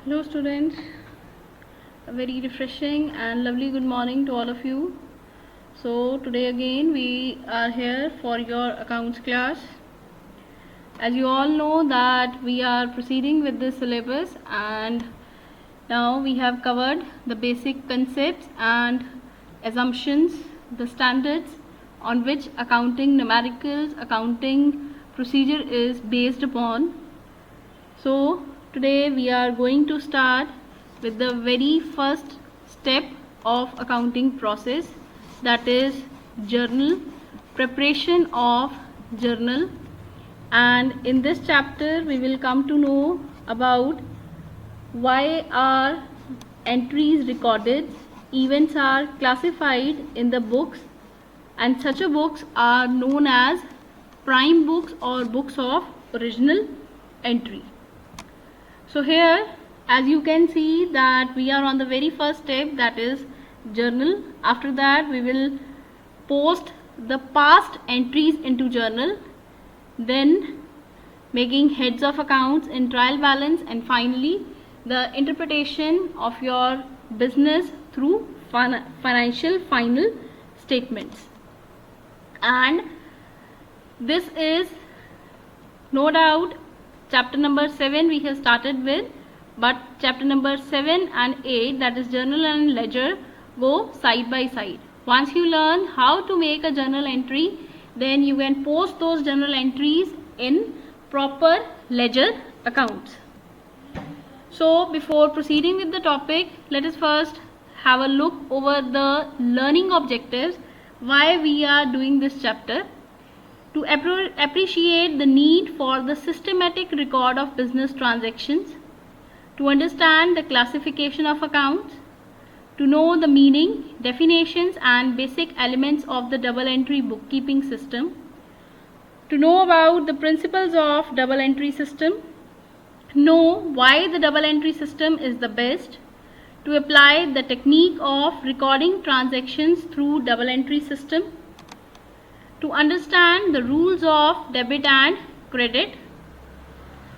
Hello students, a very refreshing and lovely good morning to all of you. So today again we are here for your accounts class. As you all know that we are proceeding with this syllabus, and now we have covered the basic concepts and assumptions, the standards on which accounting numericals, accounting procedure is based upon. So today we are going to start with the very first step of accounting process, that is journal, preparation of journal. And in this chapter we will come to know about why are entries recorded, events are classified in the books, and such a books are known as prime books or books of original entry. So here, as you can see that we are on the very first step, that is journal. After that we will post the past entries into journal, then making heads of accounts in trial balance, and finally the interpretation of your business through financial final statements. And this is no doubt chapter number 7 we have started with, but chapter number 7 and 8, that is journal and ledger, go side by side. Once you learn how to make a journal entry, then you can post those journal entries in proper ledger accounts. So before proceeding with the topic, let us first have a look over the learning objectives, why we are doing this chapter. To appreciate the need for the systematic record of business transactions, to understand the classification of accounts, to know the meaning, definitions and basic elements of the double entry bookkeeping system, to know about the principles of double entry system, know why the double entry system is the best, to apply the technique of recording transactions through double entry system, to understand the rules of debit and credit,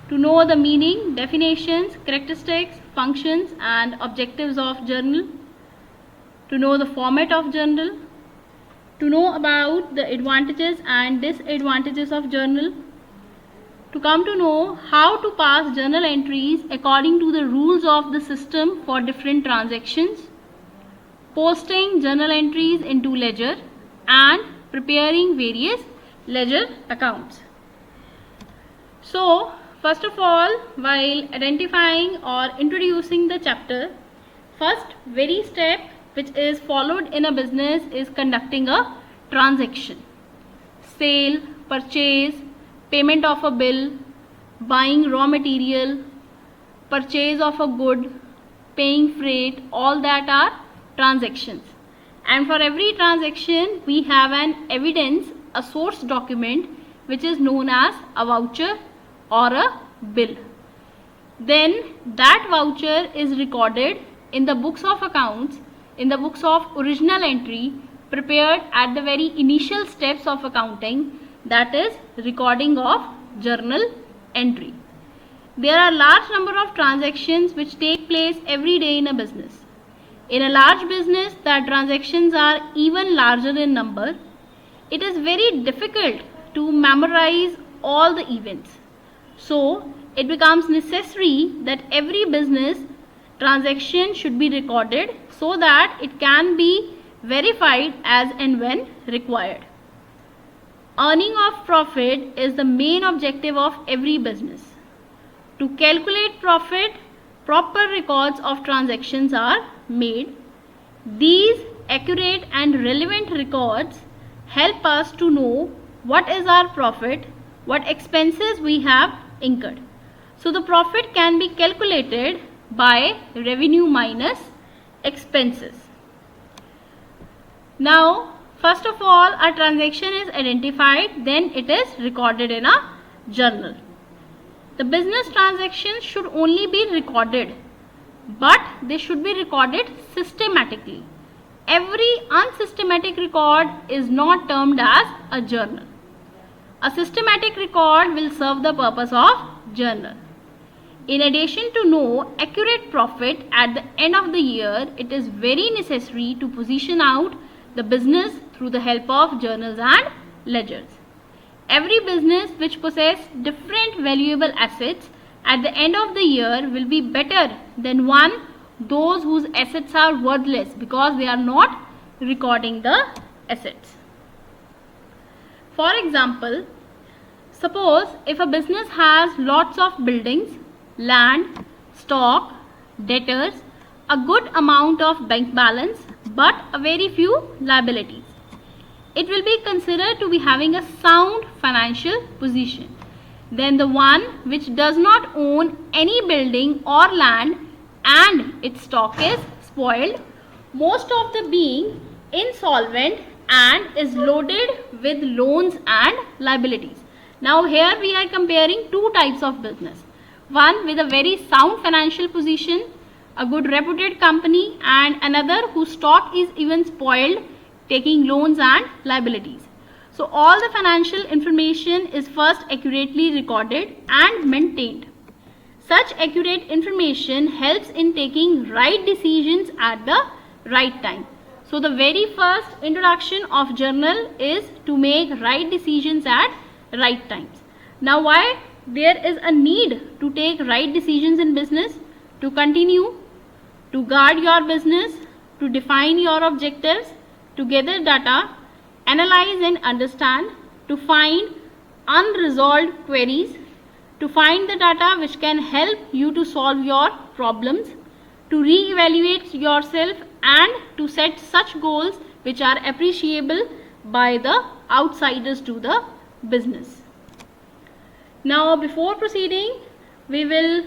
to know the meaning, definitions, characteristics, functions and objectives of journal, to know the format of journal, to know about the advantages and disadvantages of journal, to come to know how to pass journal entries according to the rules of the system for different transactions, posting journal entries into ledger, and preparing various ledger accounts. So first of all, while identifying or introducing the chapter, first very step which is followed in a business is conducting a transaction. Sale, purchase, payment of a bill, buying raw material, purchase of a good, paying freight, all that are transactions. And for every transaction we have an evidence, a source document, which is known as a voucher or a bill. Then that voucher is recorded in the books of accounts, in the books of original entry, prepared at the very initial steps of accounting, that is recording of journal entry. There are large number of transactions which take place every day in a business. In a large business, the transactions are even larger in number. It is very difficult to memorize all the events. So it becomes necessary that every business transaction should be recorded so that it can be verified as and when required. Earning of profit is the main objective of every business. To calculate profit, proper records of transactions are made. These accurate and relevant records help us to know what is our profit, what expenses we have incurred. So the profit can be calculated by revenue minus expenses. Now first of all, a transaction is identified, then it is recorded in a journal. The business transactions should only be recorded, but they should be recorded systematically. Every unsystematic record is not termed as a journal. A systematic record will serve the purpose of journal. In addition to know accurate profit at the end of the year, it is very necessary to position out the business through the help of journals and ledgers. Every business which possesses different valuable assets at the end of the year will be better than those whose assets are worthless because they are not recording the assets. For example, suppose if a business has lots of buildings, land, stock, debtors, a good amount of bank balance but a very few liabilities, it will be considered to be having a sound financial position. Then the one which does not own any building or land and its stock is spoiled, most of the being insolvent and is loaded with loans and liabilities. Now here we are comparing two types of business. One with a very sound financial position, a good reputed company, and another whose stock is even spoiled, taking loans and liabilities. So all the financial information is first accurately recorded and maintained. Such accurate information helps in taking right decisions at the right time. So the very first introduction of journal is to make right decisions at right times. Now why there is a need to take right decisions in business? To continue, to guard your business, to define your objectives, to gather data, analyze and understand, to find unresolved queries, to find the data which can help you to solve your problems, to re-evaluate yourself and to set such goals which are appreciable by the outsiders to the business. Now before proceeding, we will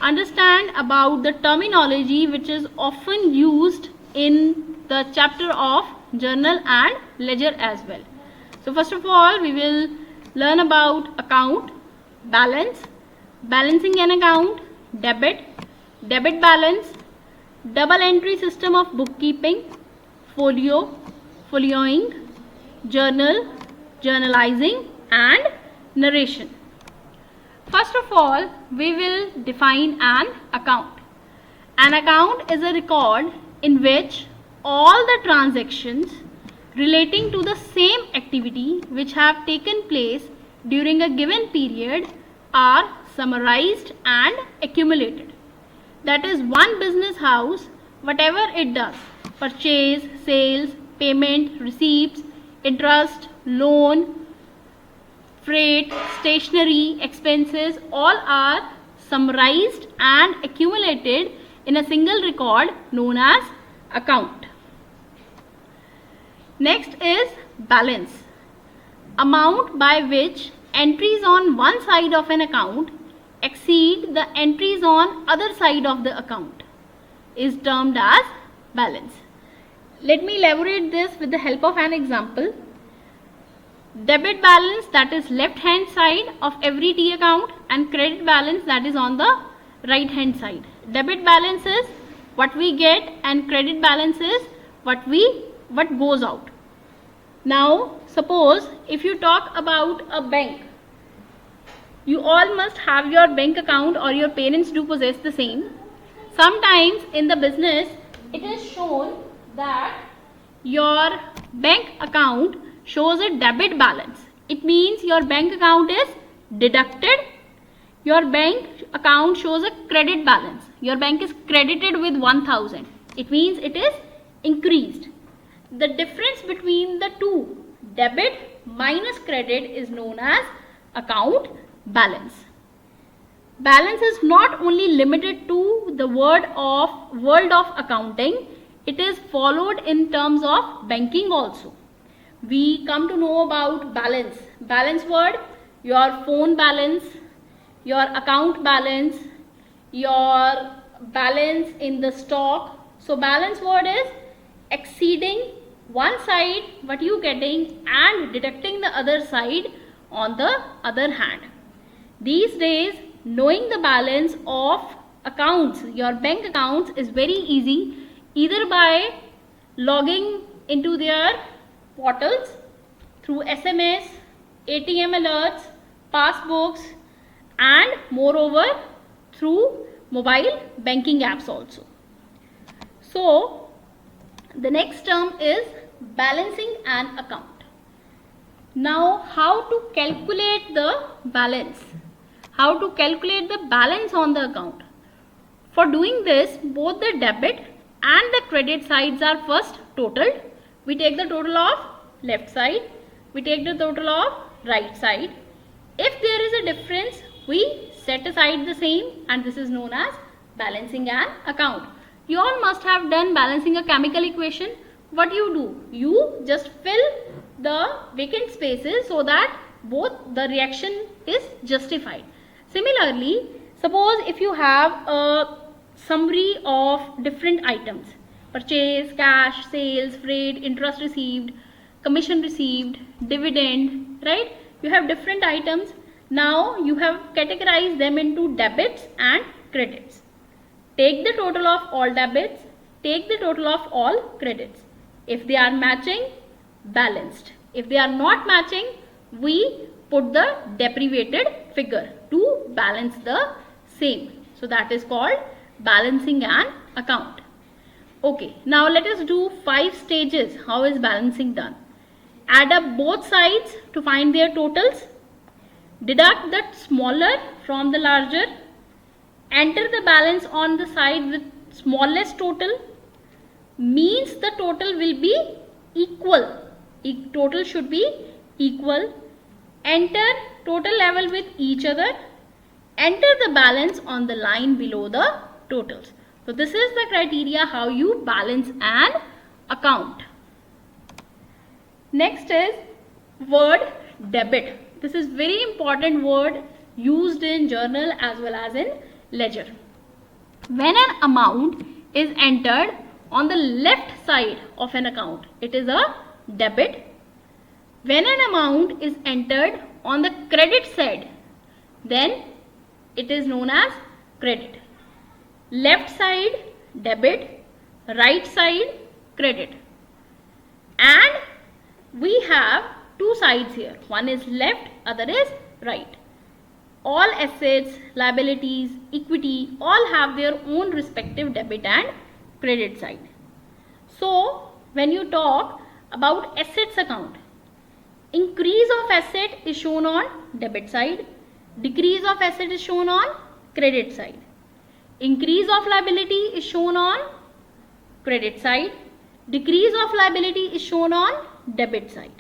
understand about the terminology which is often used in the chapter of journal and ledger as well. So first of all, we will learn about account, balance, balancing an account, debit balance, double entry system of bookkeeping, folio, folioing, journal, journalizing and narration. First of all, we will define an account. An account is a record in which all the transactions relating to the same activity which have taken place during a given period are summarized and accumulated. That is, one business house, whatever it does, purchase, sales, payment, receipts, interest, loan, freight, stationery, expenses, all are summarized and accumulated in a single record known as account. Next is balance. Amount by which entries on one side of an account exceed the entries on other side of the account is termed as balance. Let me elaborate this with the help of an example. Debit balance, that is left hand side of every T account, and credit balance, that is on the right hand side. Debit balance is what we get and credit balance is what goes out. Now suppose if you talk about a bank, you all must have your bank account or your parents do possess the same. Sometimes in the business it is shown that your bank account shows a debit balance. It means your bank account is deducted. Your bank account shows a credit balance. Your bank is credited with 1000. It means it is increased. The difference between the two, debit minus credit, is known as account balance. Balance is not only limited to the world of accounting, it is followed in terms of banking also. We come to know about balance. Balance word, your phone balance, your account balance, your balance in the stock. So balance word is exceeding one side what you getting and deducting the other side on the other hand. These days knowing the balance of accounts, your bank accounts, is very easy, either by logging into their portals through SMS, ATM alerts, passbooks, and moreover through mobile banking apps also. So the next term is balancing an account. Now, how to calculate the balance? How to calculate the balance on the account? For doing this, both the debit and the credit sides are first totaled. We take the total of left side, we take the total of right side. If there is a difference, we set aside the same, and this is known as balancing an account. You all must have done balancing a chemical equation. What you do? You just fill the vacant spaces so that both the reaction is justified. Similarly, suppose if you have a summary of different items: purchase, cash, sales, freight, interest received, commission received, dividend, right? You have different items. Now you have categorized them into debits and credits. Take the total of all debits, take the total of all credits. If they are matching, balanced. If they are not matching, we put the deprivated figure to balance the same. So that is called balancing an account. Okay, now let us do 5 stages. How is balancing done? Add up both sides to find their totals. Deduct the smaller from the larger. Enter the balance on the side with smallest total. Means the total will be equal. Total should be equal. Enter total level with each other. Enter the balance on the line below the totals. So this is the criteria how you balance an account. Next is word debit. This is very important word used in journal as well as in ledger. When an amount is entered on the left side of an account, it is a debit. When an amount is entered on the credit side, then it is known as credit. Left side debit, right side credit. And we have two sides here. One is left, other is right. All assets, liabilities, equity, all have their own respective debit and credit side. So when you talk about assets account, increase of asset is shown on debit side, decrease of asset is shown on credit side. Increase of liability is shown on credit side, decrease of liability is shown on debit side.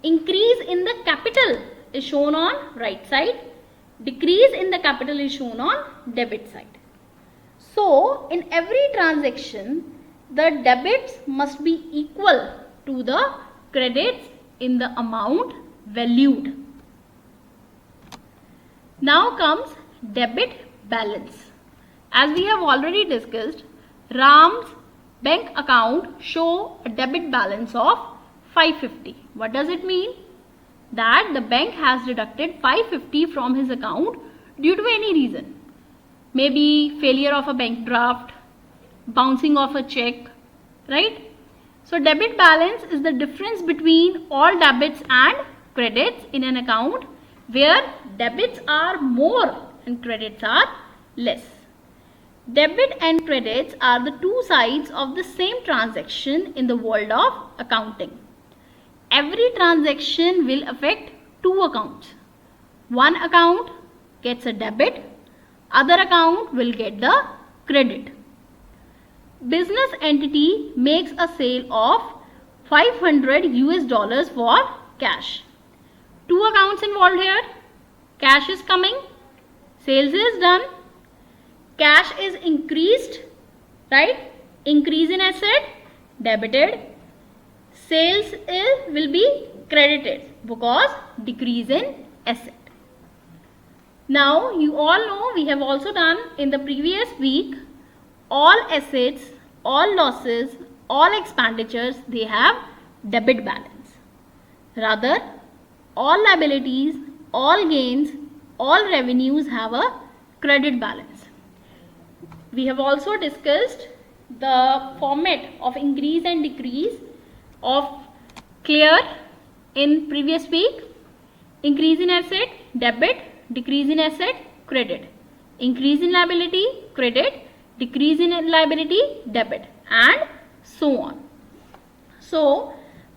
Increase in the capital is shown on right side, decrease in the capital is shown on debit side. So in every transaction, the debits must be equal to the credits in the amount valued. Now comes debit balance. As we have already discussed, Ram's bank account show a debit balance of 550. What does it mean? That the bank has deducted 550 from his account due to any reason. Maybe failure of a bank draft, bouncing of a check, right? So debit balance is the difference between all debits and credits in an account where debits are more and credits are less. Debit and credits are the two sides of the same transaction in the world of accounting. Every transaction will affect two accounts. One account gets a debit, other account will get the credit. Business entity makes a sale of $500 for cash. Two accounts involved here. Cash is coming, sales is done, cash is increased, right? Increase in asset, debited. Sales will be credited because decrease in asset. Now you all know we have also done in the previous week, all assets, all losses, all expenditures, they have debit balance. Rather, all liabilities, all gains, all revenues have a credit balance. We have also discussed the format of increase and decrease of clear in previous week. Increase in asset, debit, decrease in asset, credit. increase in liability, credit, decrease in liability, debit, and so on. So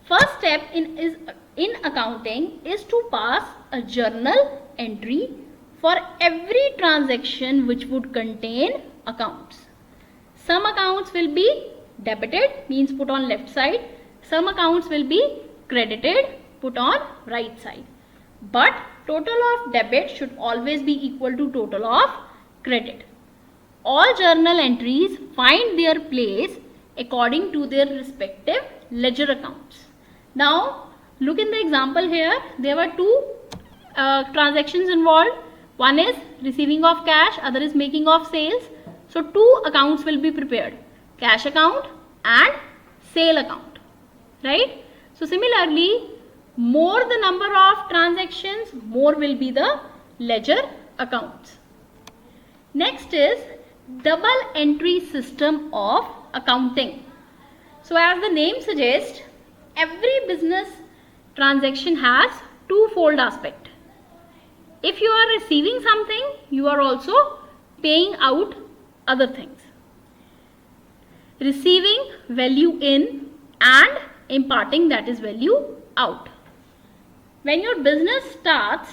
first step in accounting is to pass a journal entry for every transaction which would contain accounts. Some accounts will be debited, means put on left side. Some accounts will be credited, put on right side. But total of debit should always be equal to total of credit. All journal entries find their place according to their respective ledger accounts. Now look in the example here. There were two transactions involved. One is receiving of cash, other is making of sales. So two accounts will be prepared, cash account and sale account, right? So similarly, more the number of transactions, more will be the ledger accounts. Next is double entry system of accounting. So as the name suggests, every business transaction has twofold aspect. If you are receiving something, you are also paying out other things. Receiving value in and imparting, that is value out. When your business starts,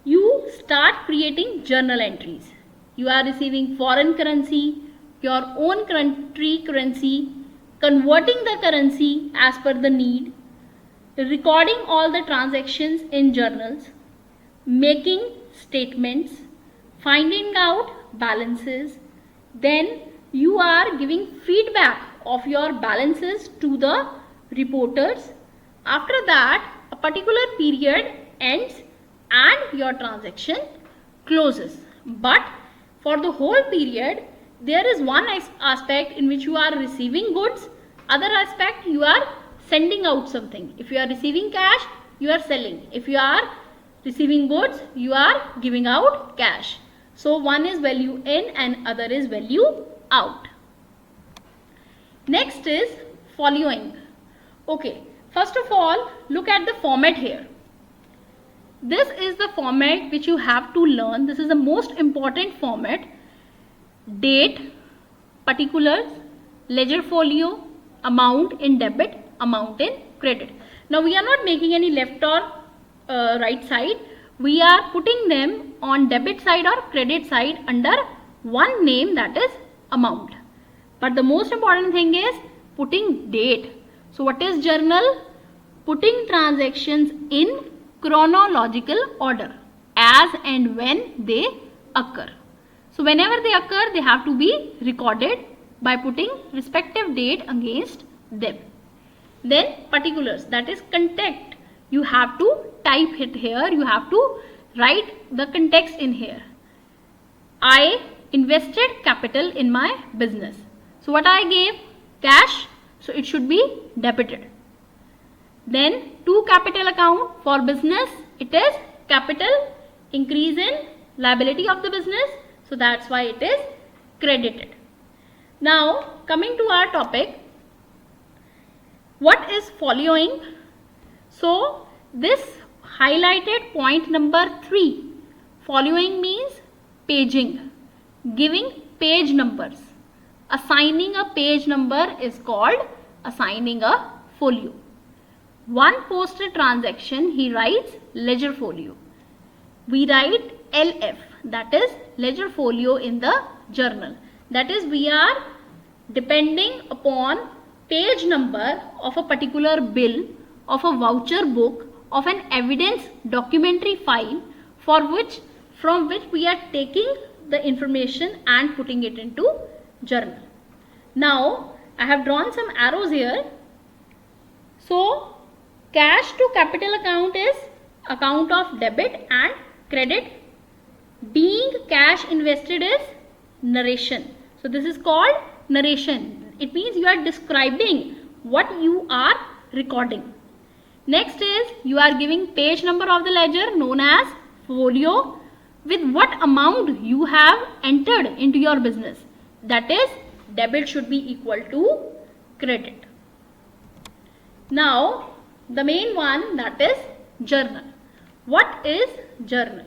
you start creating journal entries. You are receiving foreign currency, your own country currency, converting the currency as per the need, recording all the transactions in journals, making statements, finding out balances. Then you are giving feedback of your balances to the reporters. After that, a particular period ends and your transaction closes. But for the whole period, there is one aspect in which you are receiving goods, other aspect you are sending out something. If you are receiving cash, you are selling. If you are receiving goods, you are giving out cash. So one is value in and other is value out. Next is following. Okay, first of all, look at the format here. This is the format which you have to learn. This is the most important format. Date, particulars, ledger folio, amount in debit, amount in credit. Now we are not making any left or right side. We are putting them on debit side or credit side under one name, that is amount. But the most important thing is putting date. So what is journal? Putting transactions in chronological order as and when they occur. So whenever they occur, they have to be recorded by putting respective date against them. Then particulars, that is context. You have to type it here. You have to write the context in here. I invested capital in my business. So what I gave? Cash. So it should be debited. Then to capital account for business, it is capital, increase in liability of the business. So that's why it is credited. Now coming to our topic, what is following? So this highlighted point number 3. Following means paging, giving page numbers. Assigning a page number is called assigning a folio. One posted transaction, he writes ledger folio. We write LF, that is ledger folio in the journal. That is, we are depending upon page number of a particular bill, of a voucher book, of an evidence documentary file from which we are taking the information and putting it into journal. Now I have drawn some arrows here. So cash to capital account is account of debit and credit. Being cash invested is narration. So this is called narration. It means you are describing what you are recording. Next is you are giving page number of the ledger known as folio with what amount you have entered into your business. That is, debit should be equal to credit. Now the main one, that is journal. What is journal?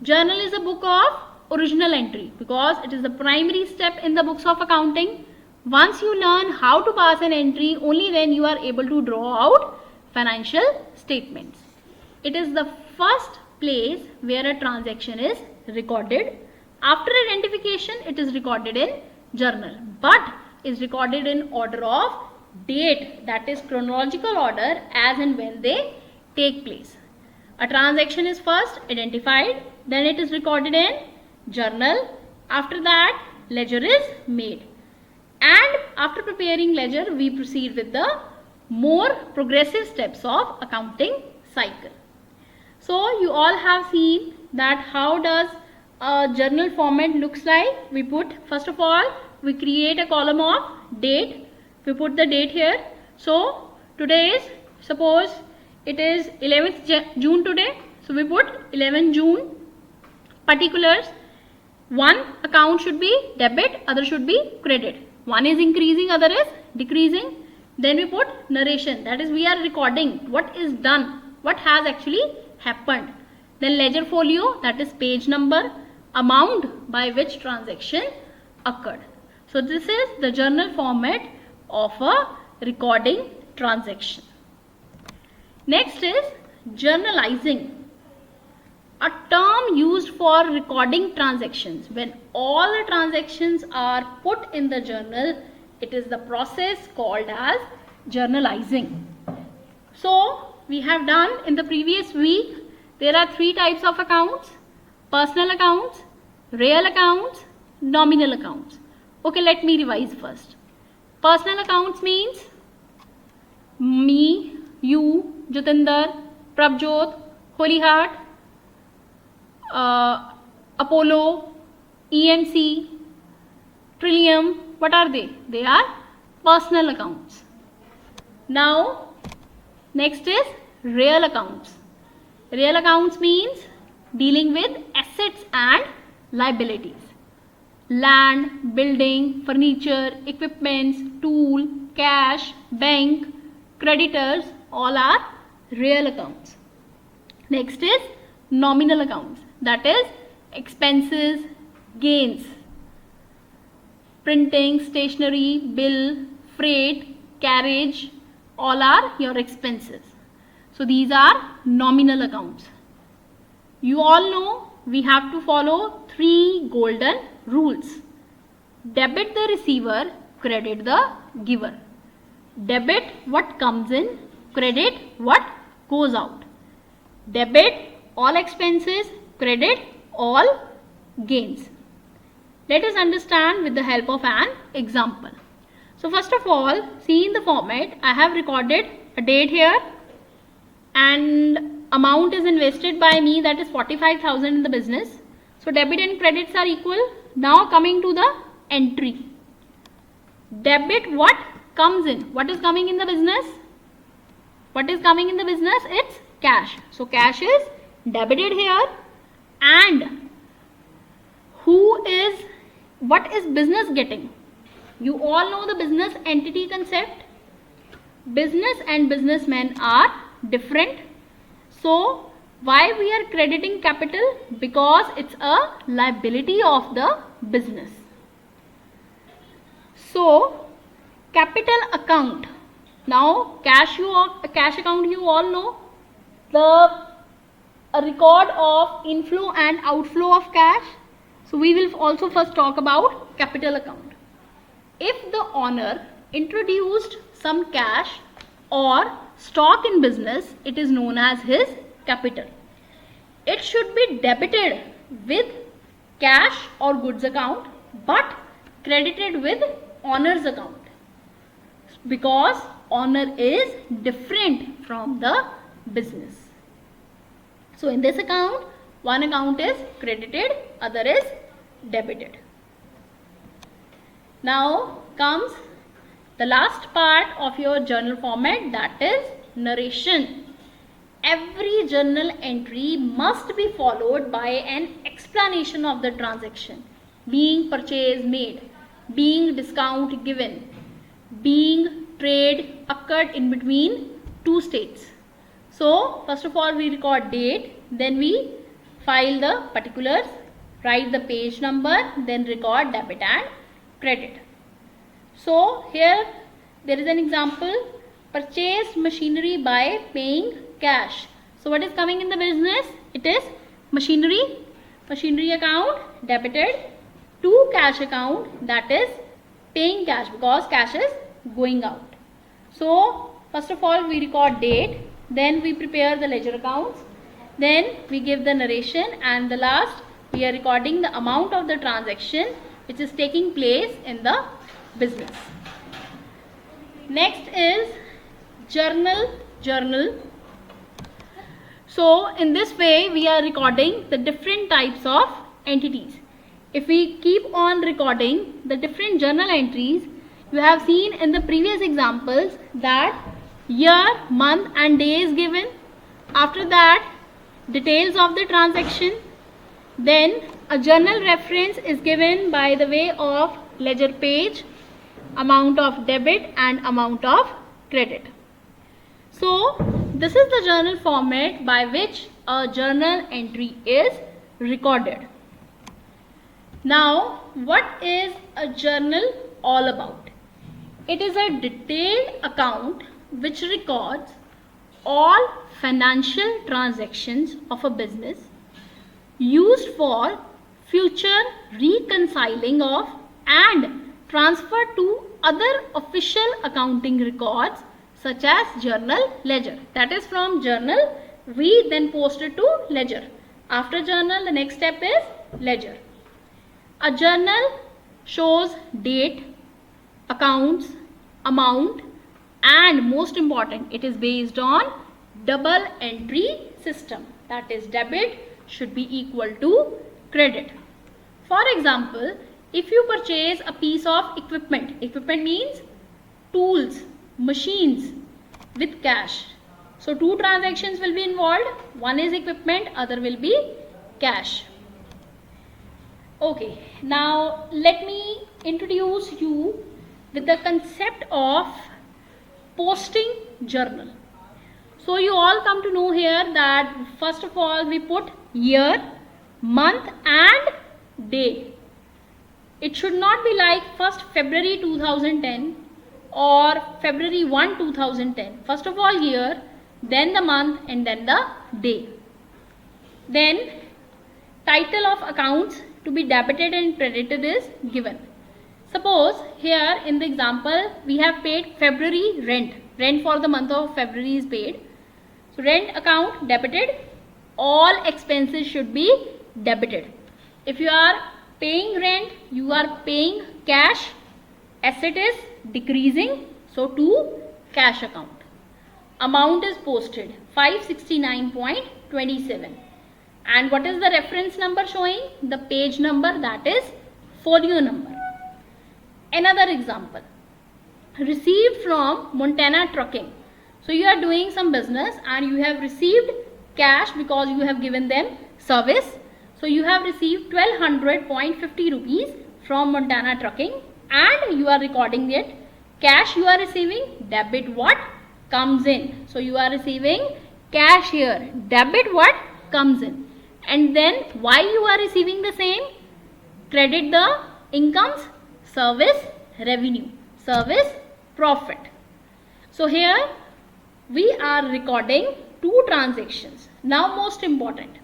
Journal is a book of original entry because it is the primary step in the books of accounting. Once you learn how to pass an entry, only then you are able to draw out financial statements. It is the first place where a transaction is recorded. After identification, it is recorded in journal, but is recorded in order of date, that is chronological order as and when they take place. A transaction is first identified, then it is recorded in journal. After that, ledger is made. And after preparing ledger, we proceed with the more progressive steps of accounting cycle. So you all have seen that how does a journal format looks like. We put, first of all, we create a column of date. We put the date here. So today is, suppose it is 11th June today. So we put 11 June. Particulars. One account should be debit, other should be credit. One is increasing, other is decreasing. Then we put narration, that is we are recording what is done, what has actually happened. Then ledger folio, that is page number, amount by which transaction occurred. So this is the journal format of a recording transaction. Next is journalizing, a term used for recording transactions. When all the transactions are put in the journal, it is the process called as journalizing. So we have done in the previous week, there are three types of accounts: personal accounts, real accounts, nominal accounts. Okay, let me revise first. Personal accounts means me, you, Jatinder, Prabjot, Holy Heart, Apollo, EMC, Trillium. What are they? They are personal accounts. Now, next is real accounts. Real accounts means dealing with assets and liabilities. Land, building, furniture, equipments, tool, cash, bank, creditors, all are real accounts. Next is nominal accounts, that is expenses, gains, printing, stationery, bill, freight, carriage, all are your expenses. So these are nominal accounts. You all know we have to follow three golden rules. Debit the receiver, credit the giver. Debit what comes in, credit what goes out. Debit all expenses, credit all gains. Let us understand with the help of an example. So first of all, see in the format, I have recorded a date here and amount is invested by me, that is 45,000 in the business. So debit and credits are equal. Now coming to the entry. Debit what comes in. What is coming in the business? What is coming in the business? It's cash. So cash is debited here. And what is business getting? You all know the business entity concept. Business and businessmen are different. So why we are crediting capital? Because it's a liability of the business. So capital account. Now cash account, you all know a record of inflow and outflow of cash. So we will also first talk about capital account. If the owner introduced some cash or stock in business, it is known as his capital. It should be debited with cash or goods account but credited with owner's account, because owner is different from the business. So in this account, one account is credited, other is debited. Now comes the last part of your journal format, that is narration. Every journal entry must be followed by an explanation of the transaction. Being purchase made, being discount given, being trade occurred in between two states. So first of all we record date, then we file the particulars, write the page number, then record debit and credit. So here there is an example, purchased machinery by paying cash. So what is coming in the business? It is machinery account debited to cash account, that is paying cash, because cash is going out. So first of all we record date, then we prepare the ledger accounts, then we give the narration, and the last we are recording the amount of the transaction which is taking place in the business. Next is journal. So in this way we are recording the different types of entities. If we keep on recording the different journal entries, you have seen in the previous examples that year, month and day is given. After that, details of the transaction. Then a journal reference is given by the way of ledger page, amount of debit and amount of credit. So this is the journal format by which a journal entry is recorded. Now, what is a journal all about? It is a detailed account which records all financial transactions of a business used for future reconciling of and transfer to other official accounting records such as journal, ledger. That is, from journal we then post it to ledger. After journal, the next step is ledger. A journal shows date, accounts, amount, and most important, it is based on double entry system. That is, debit should be equal to credit. For example, if you purchase a piece of equipment means tools, machines, with cash. So two transactions will be involved. One is equipment, other will be cash. Okay, now let me introduce you with the concept of posting journal. So you all come to know here that first of all we put year, month and day. It should not be like 1st February 2010 or February 1, 2010. First of all year, then the month and then the day. Then title of accounts to be debited and credited is given. Suppose here in the example we have paid February rent. Rent for the month of February is paid. So rent account debited, all expenses should be debited. If you are paying rent, you are paying cash, asset is decreasing, so to cash account. Amount is posted 569.27. And what is the reference number showing? The page number, that is folio number. Another example, received from Montana Trucking. So you are doing some business and you have received cash because you have given them service. So you have received 1200.50 rupees from Montana Trucking and you are recording it. Cash you are receiving, debit what comes in. So you are receiving cash here, debit what comes in. And then why you are receiving the same? Credit the incomes, service revenue, service profit. So here we are recording two transactions. Now most important,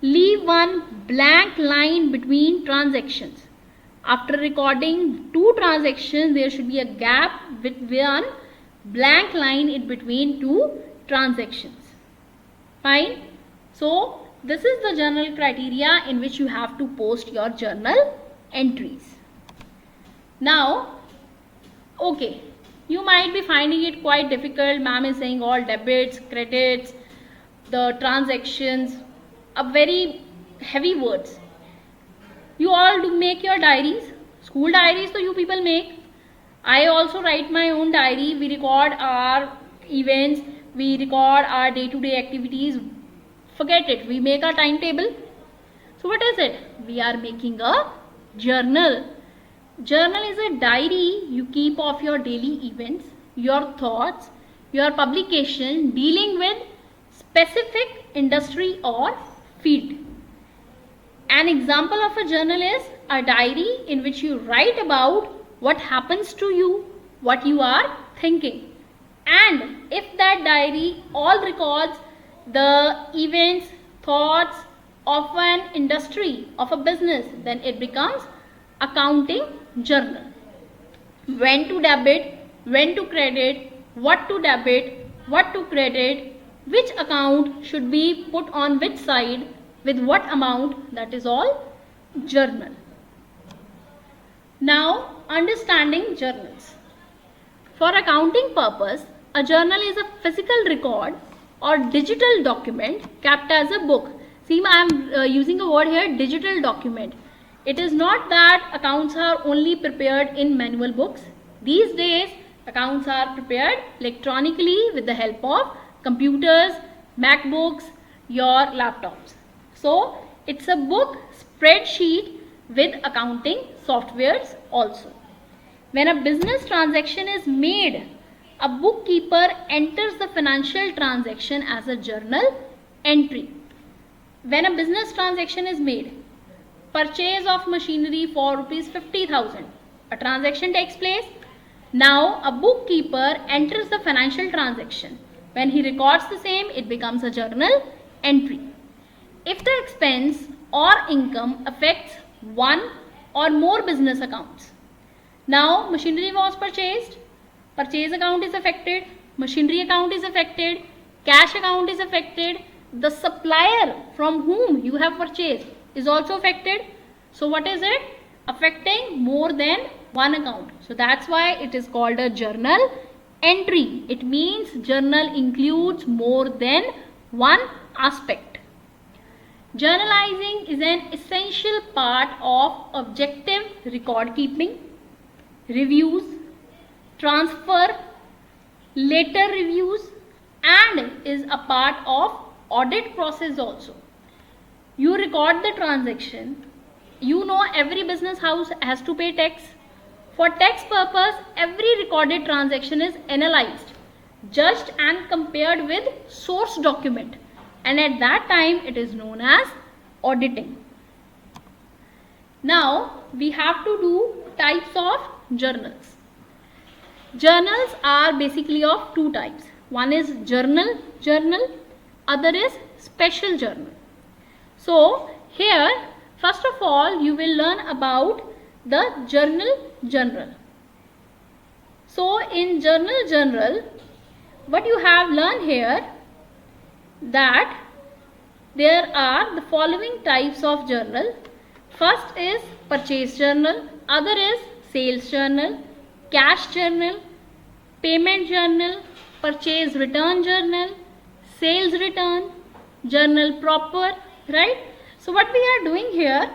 leave one blank line between transactions. After recording two transactions, there should be a gap with one blank line in between two transactions. Fine. So this is the journal criteria in which you have to post your journal entries. Now, okay, you might be finding it quite difficult. Ma'am is saying all debits, credits, the transactions, are very heavy words. You all do make your diaries. School diaries so you people make. I also write my own diary. We record our events, we record our day-to-day activities. Forget it, we make a timetable. So what is it? We are making a journal. Journal is a diary you keep of your daily events, your thoughts, your publication dealing with specific industry or field. An example of a journal is a diary in which you write about what happens to you, what you are thinking. And if that diary all records the events, thoughts of an industry, of a business, then it becomes accounting journal. When to debit, when to credit, what to debit, what to credit, which account should be put on which side, with what amount, that is all journal. Now, understanding journals. For accounting purpose, a journal is a physical record or digital document kept as a book. See, I am using a word here, digital document. It is not that accounts are only prepared in manual books. These days, accounts are prepared electronically with the help of computers, MacBooks, your laptops. So, it's a book spreadsheet with accounting softwares also. When a business transaction is made, a bookkeeper enters the financial transaction as a journal entry. When a business transaction is made, purchase of machinery for rupees 50,000, a transaction takes place. Now a bookkeeper enters the financial transaction. When he records the same, it becomes a journal entry. If the expense or income affects one or more business accounts, now machinery was purchased, purchase account is affected, machinery account is affected, cash account is affected, the supplier from whom you have purchased is also affected. So what is it? Affecting more than one account. So that's why it is called a journal entry. It means journal includes more than one aspect. Journalizing is an essential part of objective record keeping, reviews, transfer, later reviews, and is a part of audit process also. You record the transaction. You know every business house has to pay tax. For tax purpose, every recorded transaction is analyzed, judged and compared with source document, and at that time it is known as auditing. Now we have to do types of journals. Journals are basically of two types. One is journal, other is special journal. So here, first of all, you will learn about the journal. So in journal, what you have learned here, that there are the following types of journal. First is purchase journal, other is sales journal, cash journal, payment journal, purchase return journal, sales return, journal proper, right? So what we are doing here,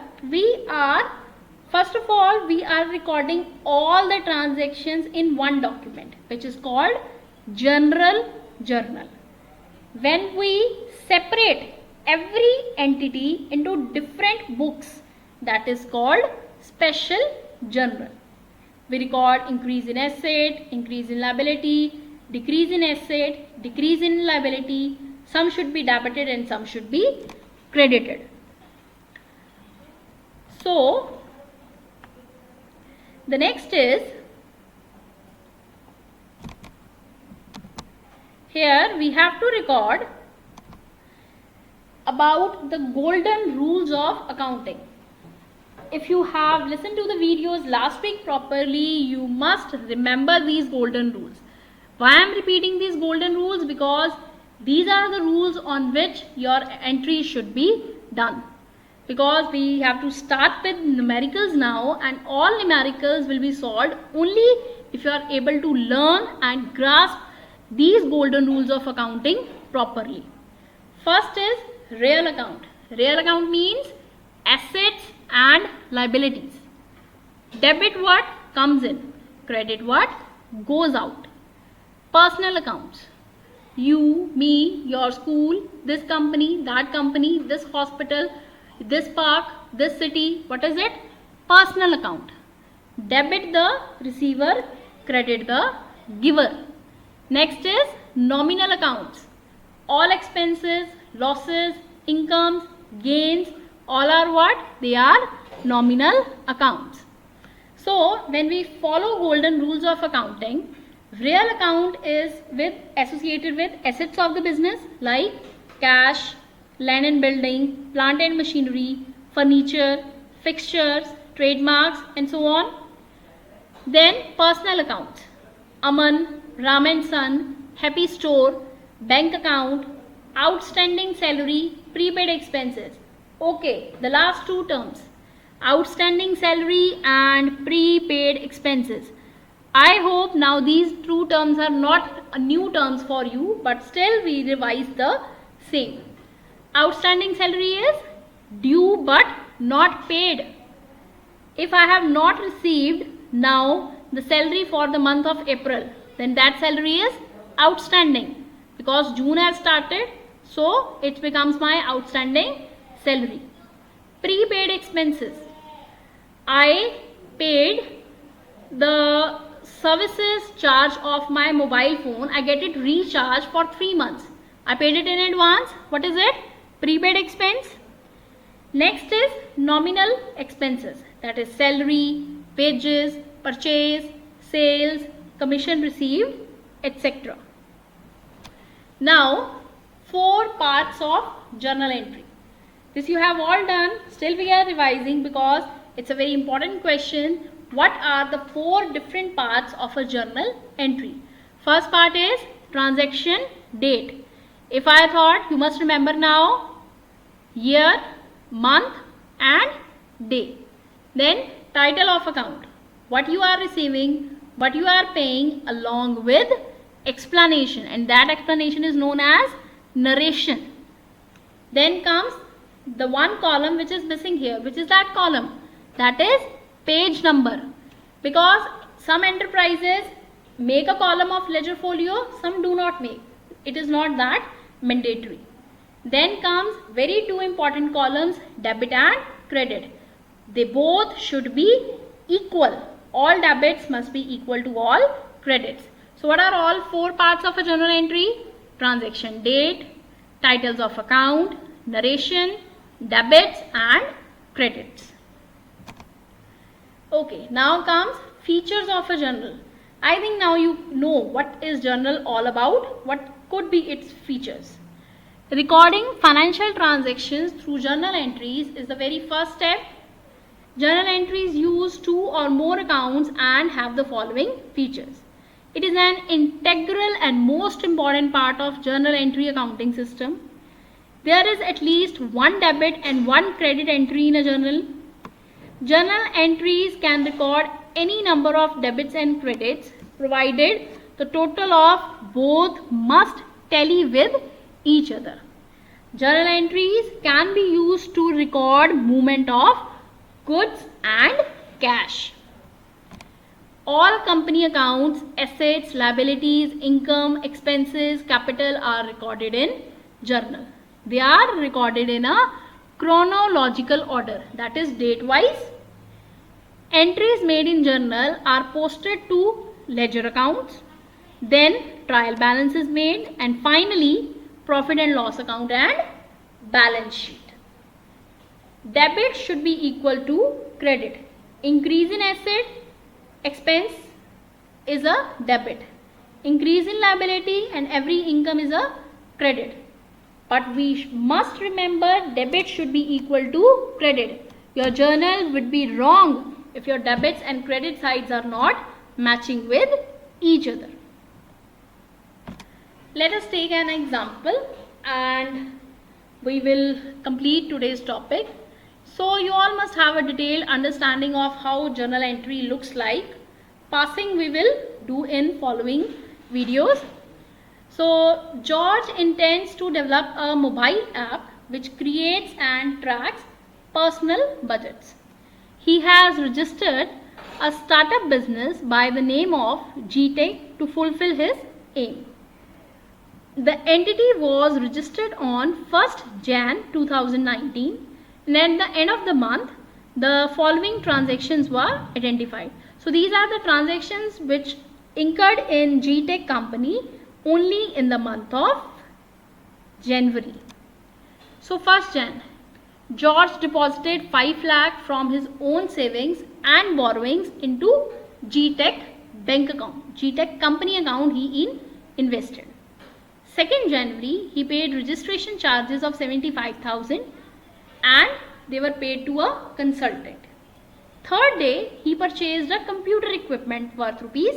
first of all, we are recording all the transactions in one document, which is called general journal. When we separate every entity into different books, that is called special journal. We record increase in asset, increase in liability, decrease in asset, decrease in liability. Some should be debited and some should be credited. So the next is, here we have to record about the golden rules of accounting. If you have listened to the videos last week properly, you must remember these golden rules. Why I am repeating these golden rules? Because these are the rules on which your entry should be done. Because we have to start with numericals now, and all numericals will be solved only if you are able to learn and grasp these golden rules of accounting properly. First is real account. Real account means assets and liabilities. Debit what comes in, credit what goes out. Personal accounts. You, me, your school, this company, that company, this hospital, this park, this city, what is it? Personal account. Debit the receiver, credit the giver. Next is nominal accounts. All expenses, losses, incomes, gains, All are what? They are nominal accounts. So when we follow golden rules of accounting, real account is associated with assets of the business like cash, land and building, plant and machinery, furniture, fixtures, trademarks, and so on. Then personal accounts: Aman, Ram and Son, Happy Store, bank account, outstanding salary, prepaid expenses. Okay, the last two terms, outstanding salary and prepaid expenses. I hope now these two terms are not new terms for you, but still we revise the same. Outstanding salary is due but not paid. If I have not received now the salary for the month of April, then that salary is outstanding, because June has started, so it becomes my outstanding salary. Prepaid expenses: I paid the services charge of my mobile phone. I get it recharged for 3 months. I paid it in advance. What is it? Prepaid expense. Next is nominal expenses, that is salary, wages, purchase, sales, commission received, etc. Now, 4 parts of journal entry. This you have all done. Still we are revising because it's a very important question. What are the 4 different parts of a journal entry? First part is transaction date. If I thought, you must remember now, year, month and day. Then title of account, what you are receiving, what you are paying, along with explanation, and that explanation is known as narration. Then comes the one column which is missing here. Which is that column? That is page number, because some enterprises make a column of ledger folio, some do not make. It is not that mandatory. Then comes very 2 important columns, debit and credit. They both should be equal. All debits must be equal to all credits. So what are all 4 parts of a journal entry? Transaction date, titles of account, narration, debits and credits. Okay, now comes features of a journal. I think now you know what is journal all about, what could be its features. Recording financial transactions through journal entries is the very first step. Journal entries use 2 or more accounts and have the following features. It is an integral and most important part of journal entry accounting system. There is at least 1 debit and 1 credit entry in a journal. Journal entries can record any number of debits and credits, provided the total of both must tally with each other. Journal entries can be used to record movement of goods and cash. All company accounts, assets, liabilities, income, expenses, capital are recorded in journal. They are recorded in a chronological order, that is date wise. Entries made in journal are posted to ledger accounts, then trial balance is made, and finally profit and loss account and balance sheet. Debit should be equal to credit. Increase in asset, expense is a debit. Increase in liability and every income is a credit. But we must remember debit should be equal to credit. Your journal would be wrong if your debits and credit sides are not matching with each other. Let us take an example and we will complete today's topic. So you all must have a detailed understanding of how journal entry looks like. Passing we will do in following videos. So George intends to develop a mobile app which creates and tracks personal budgets. He has registered a startup business by the name of GTech to fulfill his aim. The entity was registered on 1st Jan 2019, and at the end of the month the following transactions were identified. So these are the transactions which incurred in GTech company only in the month of January. So 1st Jan, George deposited 5 lakh from his own savings and borrowings into G-Tech bank account, G-Tech company account he invested. 2nd January, he paid registration charges of 75,000 and they were paid to a consultant. 3rd day, he purchased a computer equipment worth rupees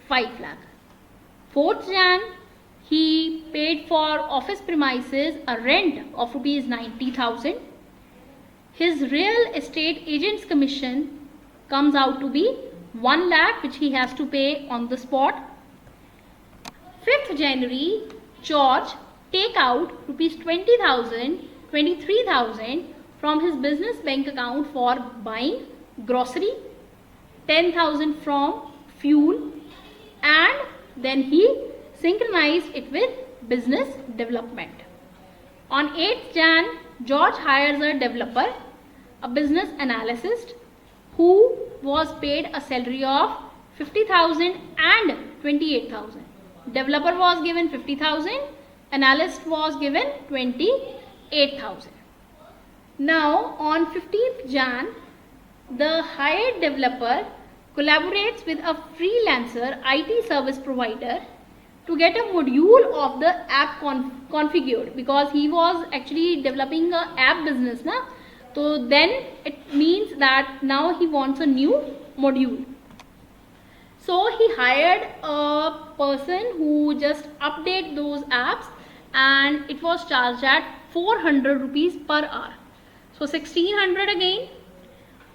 5 lakh. 4th Jan, he paid for office premises a rent of rupees 90,000. His real estate agent's commission comes out to be 1 lakh, which he has to pay on the spot. 5th January, George take out rupees 20,000, 23,000 from his business bank account for buying grocery, 10,000 from fuel, and then he synchronized it with business development. On 8th Jan, George hires a developer, a business analyst, who was paid a salary of 50,000 and 28,000. Developer was given 50,000, analyst was given 28,000. Now on 15th Jan, the hired developer collaborates with a freelancer IT service provider to get a module of the app configured, because he was actually developing a app business na. So then it means that now he wants a new module. So he hired a person who just update those apps, and it was charged at 400 rupees per hour. So 1600 again.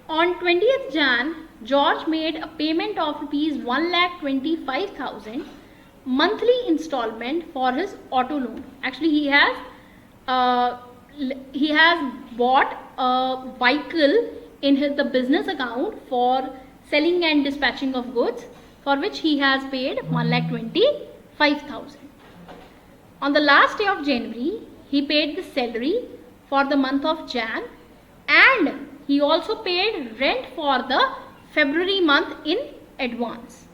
On 20th Jan, George made a payment of rupees 1,25,000 monthly installment for his auto loan. Actually, he has bought a vehicle in the business account for selling and dispatching of goods, for which he has paid 1,25,000. On the last day of January, he paid the salary for the month of Jan, and he also paid rent for the February month in advance.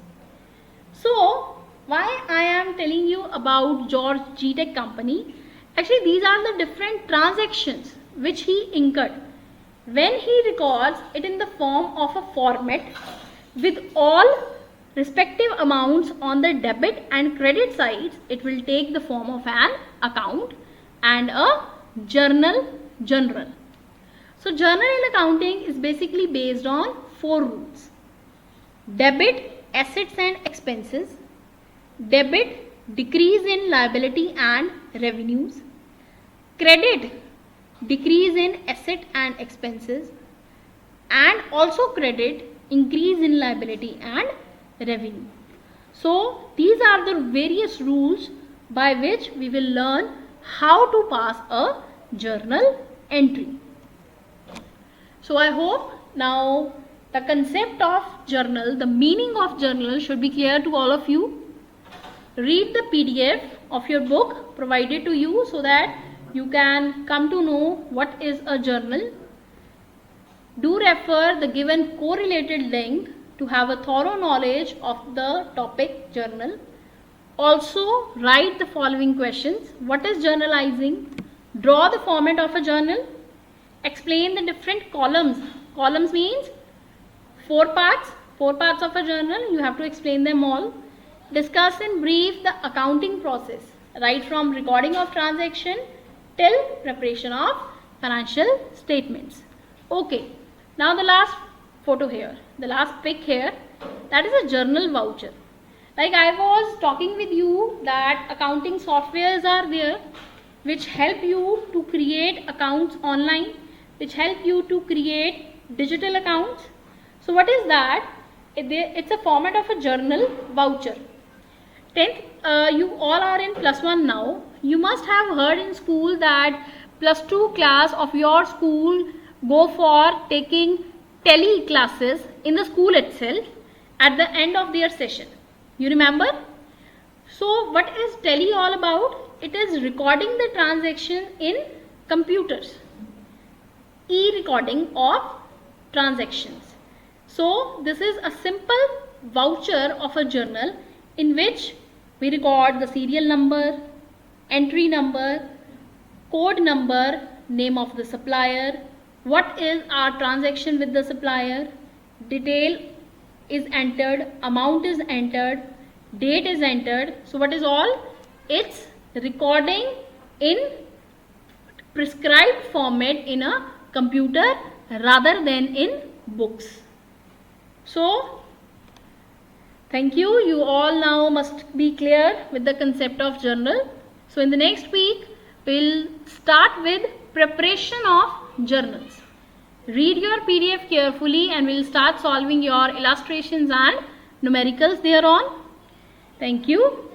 So why I am telling you about George G-Tech company? Actually, these are the different transactions which he incurred. When he records it in the form of a format with all respective amounts on the debit and credit sides, it will take the form of an account and a journal. So journal in accounting is basically based on 4 rules. Debit, assets and expenses. Debit, decrease in liability and revenues. Credit, decrease in asset and expenses. And also credit, increase in liability and revenue. So these are the various rules by which we will learn how to pass a journal entry. So I hope now the concept of journal, the meaning of journal should be clear to all of you. Read the PDF of your book provided to you so that you can come to know what is a journal. Do refer the given correlated link to have a thorough knowledge of the topic journal. Also write the following questions. What is journalizing? Draw the format of a journal. Explain the different columns. Columns means 4 parts of a journal. You have to explain them all. Discuss in brief the accounting process, right from recording of transaction till preparation of financial statements. Okay, now the last photo here, the last pic here, that is a journal voucher. Like I was talking with you that accounting softwares are there which help you to create accounts online, which help you to create digital accounts. So what is that? It's a format of a journal voucher. 10th, you all are in +1 now. You must have heard in school that +2 class of your school go for taking tele classes in the school itself at the end of their session. You remember? So what is tele all about? It is recording the transaction in computers. E-recording of transactions. So this is a simple voucher of a journal in which we record the serial number, entry number, code number, name of the supplier, what is our transaction with the supplier, detail is entered, amount is entered, date is entered. So what is all? It's recording in prescribed format in a computer rather than in books. So thank you. You all now must be clear with the concept of journal. So in the next week we'll start with preparation of journals. Read your PDF carefully and we'll start solving your illustrations and numericals thereon. Thank you.